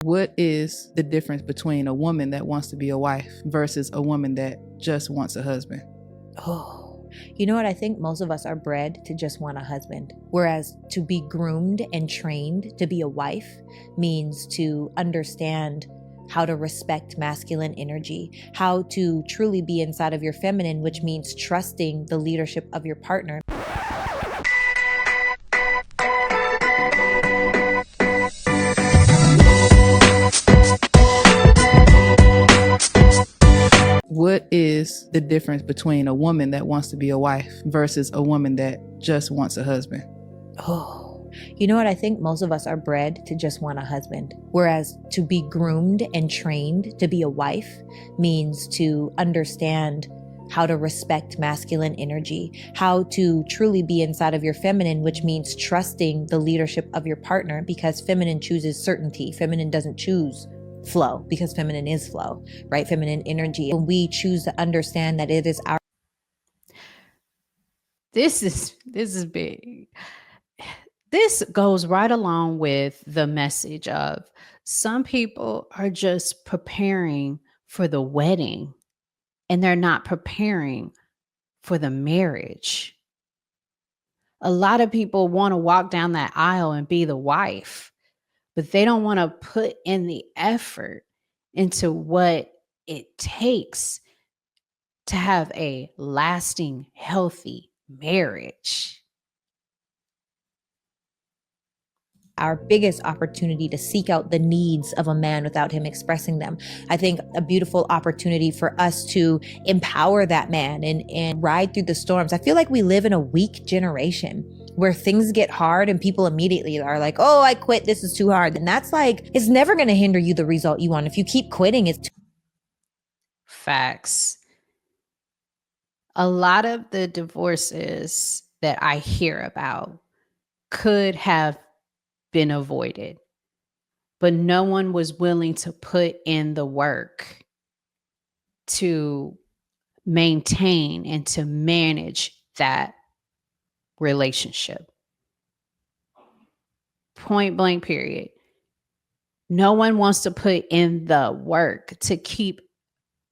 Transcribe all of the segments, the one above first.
What is the difference between a woman that wants to be a wife versus a woman that just wants a husband? Oh, you know what? I think most of us are bred to just want a husband. Whereas to be groomed and trained to be a wife means to understand how to respect masculine energy, how to truly be inside of your feminine, which means trusting the leadership of your partner. What is the difference between a woman that wants to be a wife versus a woman that just wants a husband? Oh, you know what? I think most of us are bred to just want a husband. Whereas to be groomed and trained to be a wife means to understand how to respect masculine energy, how to truly be inside of your feminine, which means trusting the leadership of your partner, because feminine chooses certainty. Feminine doesn't choose flow, because feminine is flow, right? Feminine energy. When we choose to understand that it is our This is big. This goes right along with the message of some people are just preparing for the wedding and they're not preparing for the marriage. A lot of people want to walk down that aisle and be the wife, but they don't want to put in the effort into what it takes to have a lasting, healthy marriage. our biggest opportunity to seek out the needs of a man without him expressing them. I think a beautiful opportunity for us to empower that man and ride through the storms. I feel like we live in a weak generation where things get hard and people immediately are like, oh, I quit. This is too hard. And that's like, it's never going to hinder you the result you want. If you keep quitting, it's Facts. A lot of the divorces that I hear about could have been avoided, but no one was willing to put in the work to maintain and to manage that relationship. Point blank, period. No one wants to put in the work to keep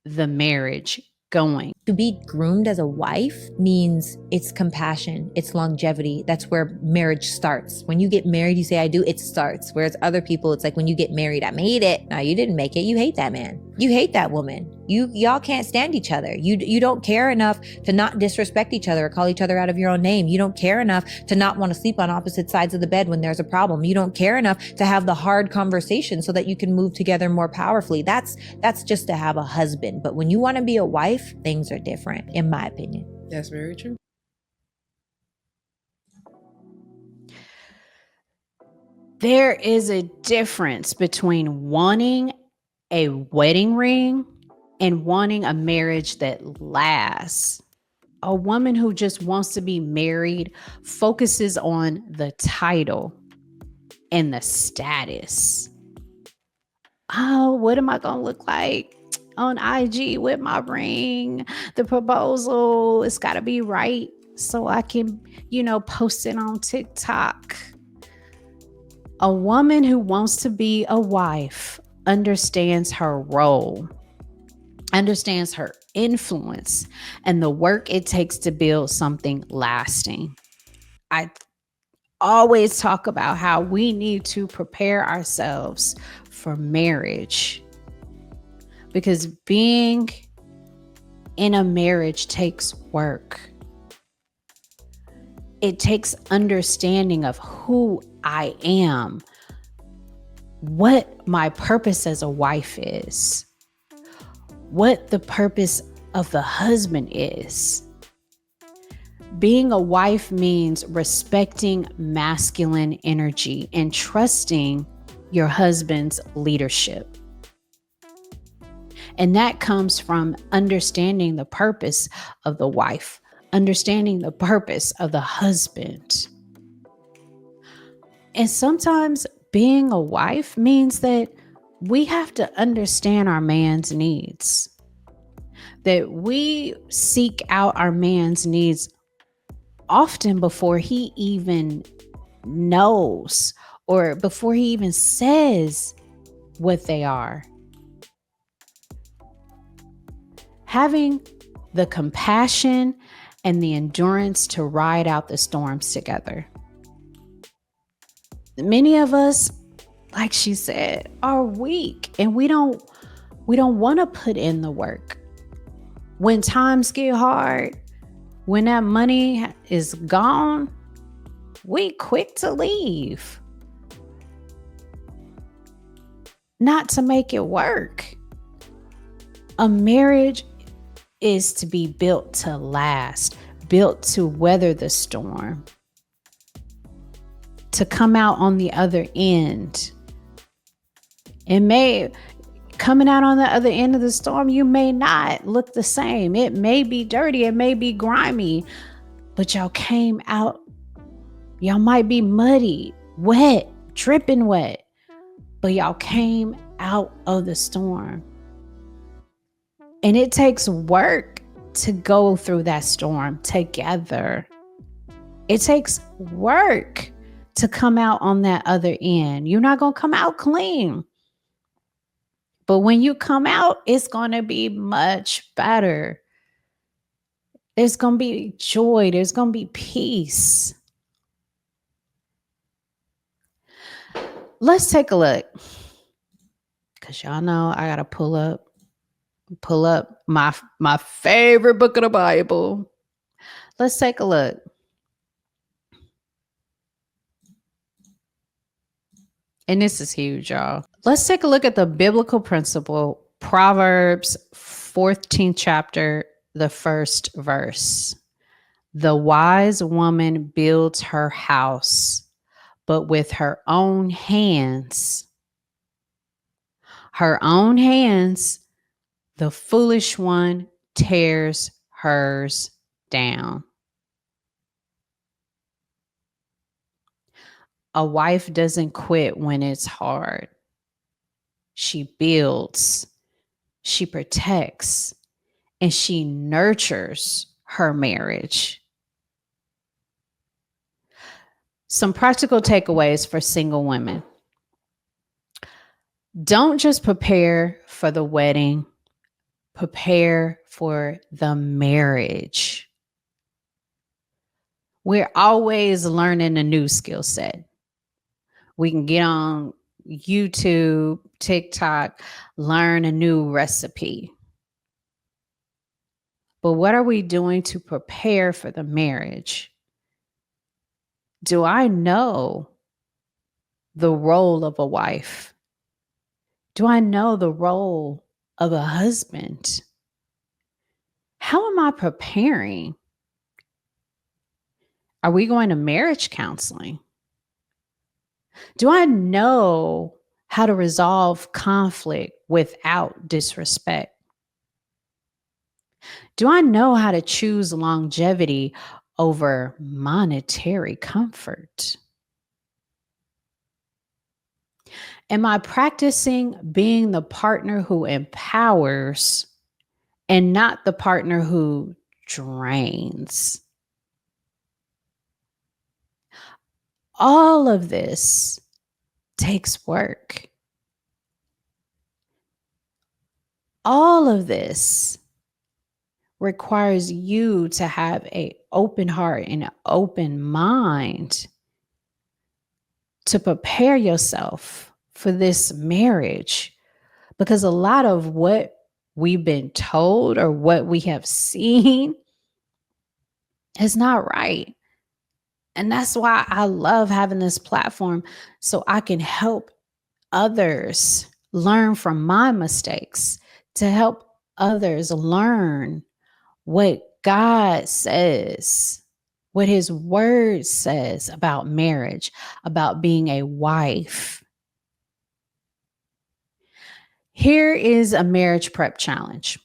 the marriage going. To be groomed as a wife means it's compassion, it's longevity. That's where marriage starts. When you get married, you say, I do, it starts. Whereas other people, it's like when you get married, I made it. No, you didn't make it. You hate that man. You hate that woman. Y'all can't stand each other. You don't care enough to not disrespect each other or call each other out of your own name. You don't care enough to not want to sleep on opposite sides of the bed when there's a problem. You don't care enough to have the hard conversation so that you can move together more powerfully. That's just to have a husband. But when you want to be a wife, things are different, in my opinion. That's very true. There is a difference between wanting a wedding ring and wanting a marriage that lasts. A woman who just wants to be married focuses on the title and the status. Oh, what am I going to look like on IG with my ring? The proposal, it's got to be right so I can, post it on TikTok. A woman who wants to be a wife understands her role, understands her influence, and the work it takes to build something lasting. I always talk about how we need to prepare ourselves for marriage, because being in a marriage takes work. It takes understanding of who I am, what my purpose as a wife is, what the purpose of the husband is. Being a wife means respecting masculine energy and trusting your husband's leadership. And that comes from understanding the purpose of the wife, understanding the purpose of the husband. And sometimes being a wife means that we have to understand our man's needs, that we seek out our man's needs often before he even knows or before he even says what they are. Having the compassion and the endurance to ride out the storms together. Many of us, like she said, are weak and we don't want to put in the work. When times get hard, when that money is gone, we quick to leave. Not to make it work. A marriage is to be built to last, built to weather the storm, to come out on the other end. Coming out on the other end of the storm, you may not look the same. It may be dirty, it may be grimy, but y'all came out. Y'all might be muddy, wet, dripping wet, but y'all came out of the storm. And it takes work to go through that storm together. It takes work to come out on that other end. You're not going to come out clean. But when you come out, it's going to be much better. There's going to be joy. There's going to be peace. Let's take a look. Because y'all know I got to pull up my favorite book of the Bible. Let's take a look. And this is huge, y'all. Let's take a look at the biblical principle, Proverbs 14th chapter, the first verse. The wise woman builds her house, but with her own hands, the foolish one tears hers down. A wife doesn't quit when it's hard. She builds, she protects, and she nurtures her marriage. Some practical takeaways for single women. Don't just prepare for the wedding, prepare for the marriage. We're always learning a new skill set. We can get on YouTube, TikTok, learn a new recipe. But what are we doing to prepare for the marriage? Do I know the role of a wife? Do I know the role of a husband? How am I preparing? Are we going to marriage counseling? Do I know how to resolve conflict without disrespect? Do I know how to choose longevity over monetary comfort? Am I practicing being the partner who empowers and not the partner who drains? All of this takes work. All of this requires you to have an open heart and an open mind to prepare yourself for this marriage. Because a lot of what we've been told or what we have seen is not right. And that's why I love having this platform, so I can help others learn from my mistakes, to help others learn what God says, what his word says about marriage, about being a wife. Here is a marriage prep challenge.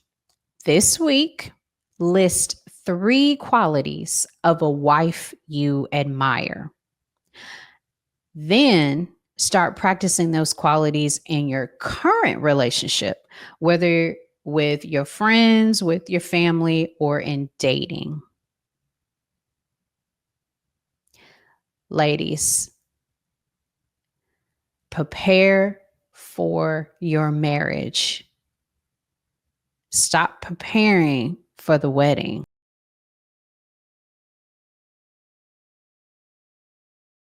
This week, list 3 qualities of a wife you admire. Then start practicing those qualities in your current relationship, whether with your friends, with your family, or in dating. Ladies, prepare for your marriage. Stop preparing for the wedding.